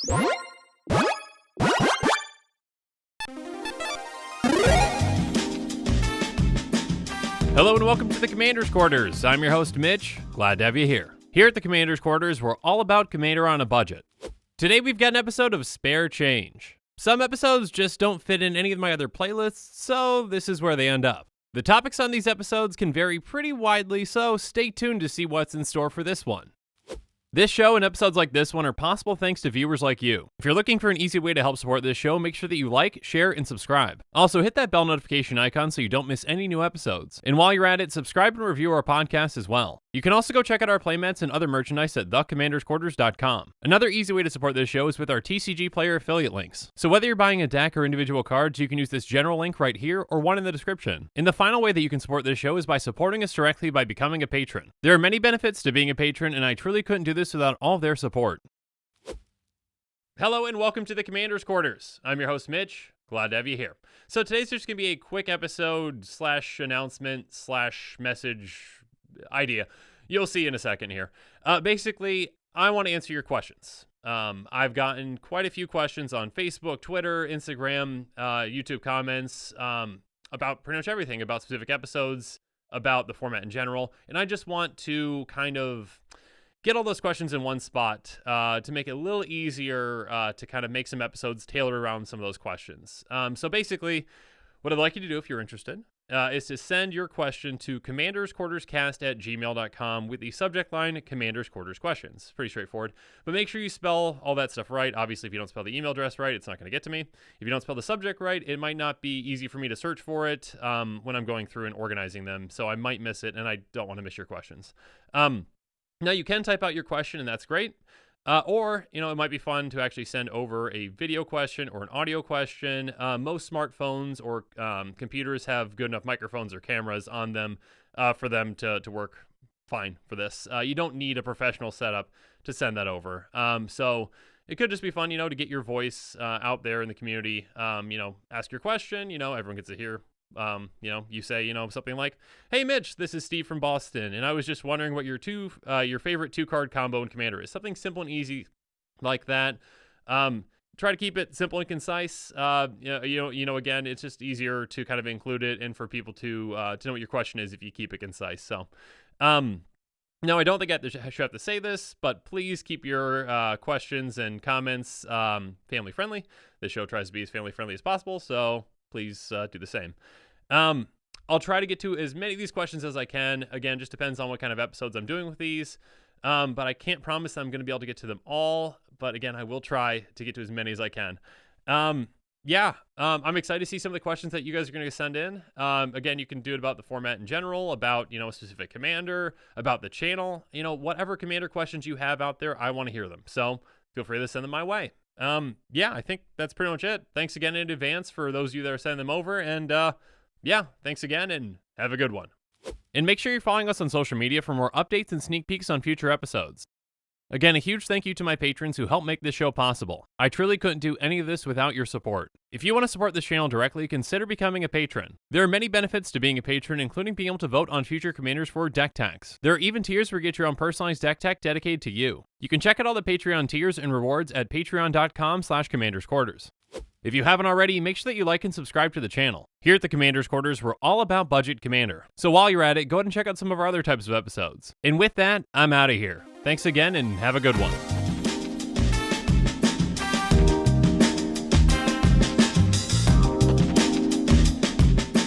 Hello and welcome to the Commander's Quarters. I'm your host, Mitch. Glad to have you here. Here at the Commander's Quarters, we're all about Commander on a budget. Today we've got an episode of Spare Change. Some episodes just don't fit in any of my other playlists, so this is where they end up. The topics on these episodes can vary pretty widely, so stay tuned to see what's in store for this one. This show and episodes like this one are possible thanks to viewers like you. If you're looking for an easy way to help support this show, make sure that you like, share, and subscribe. Also, hit that bell notification icon so you don't miss any new episodes. And while you're at it, subscribe and review our podcast as well. You can also go check out our playmats and other merchandise at thecommandersquarters.com. Another easy way to support this show is with our TCG player affiliate links. So whether you're buying a deck or individual cards, you can use this general link right here or one in the description. And the final way that you can support this show is by supporting us directly by becoming a patron. There are many benefits to being a patron, and I truly couldn't do this without all of their support. Hello and welcome to the Commander's Quarters. I'm your host, Mitch. Glad to have you here. So today's just going to be a quick episode / announcement / message idea. You'll see in a second here. Basically, I want to answer your questions. I've gotten quite a few questions on Facebook, Twitter, Instagram, YouTube comments about pretty much everything, about specific episodes, about the format in general. And I just want to kind of get all those questions in one spot to make it a little easier to kind of make some episodes tailored around some of those questions. So basically, what I'd like you to do if you're interested is to send your question to commandersquarterscast@gmail.com with the subject line Commander's Quarters Questions. Pretty straightforward, but make sure you spell all that stuff right. Obviously, if you don't spell the email address right, it's not going to get to me. If you don't spell the subject right, it might not be easy for me to search for it when I'm going through and organizing them, so I might miss it, and I don't want to miss your questions. Now, you can type out your question, and that's great. Or, it might be fun to actually send over a video question or an audio question. Most smartphones or computers have good enough microphones or cameras on them for them to work fine for this. You don't need a professional setup to send that over. So it could just be fun, to get your voice out there in the community. Ask your question, everyone gets to hear. You say, something like, "Hey Mitch, this is Steve from Boston, and I was just wondering what your favorite 2-card combo in Commander is." Something simple and easy like that. Try to keep it simple and concise. Again, it's just easier to kind of include it and for people to know what your question is if you keep it concise. So, now I don't think I should have to say this, but please keep your questions and comments family friendly. This show tries to be as family friendly as possible, so please do the same. I'll try to get to as many of these questions as I can. Again, just depends on what kind of episodes I'm doing with these. But I can't promise that I'm going to be able to get to them all. But again, I will try to get to as many as I can. I'm excited to see some of the questions that you guys are going to send in. Again, you can do it about the format in general, about, a specific commander, about the channel, whatever commander questions you have out there, I want to hear them. So feel free to send them my way. I think that's pretty much it. Thanks again in advance for those of you that are sending them over. And thanks again and have a good one. And make sure you're following us on social media for more updates and sneak peeks on future episodes. Again, a huge thank you to my patrons who help make this show possible. I truly couldn't do any of this without your support. If you want to support this channel directly, consider becoming a patron. There are many benefits to being a patron, including being able to vote on future commanders for deck techs. There are even tiers where you get your own personalized deck tech dedicated to you. You can check out all the Patreon tiers and rewards at patreon.com/commandersquarters. If you haven't already, make sure that you like and subscribe to the channel. Here at the Commander's Quarters, we're all about budget Commander. So while you're at it, go ahead and check out some of our other types of episodes. And with that, I'm out of here. Thanks again and have a good one.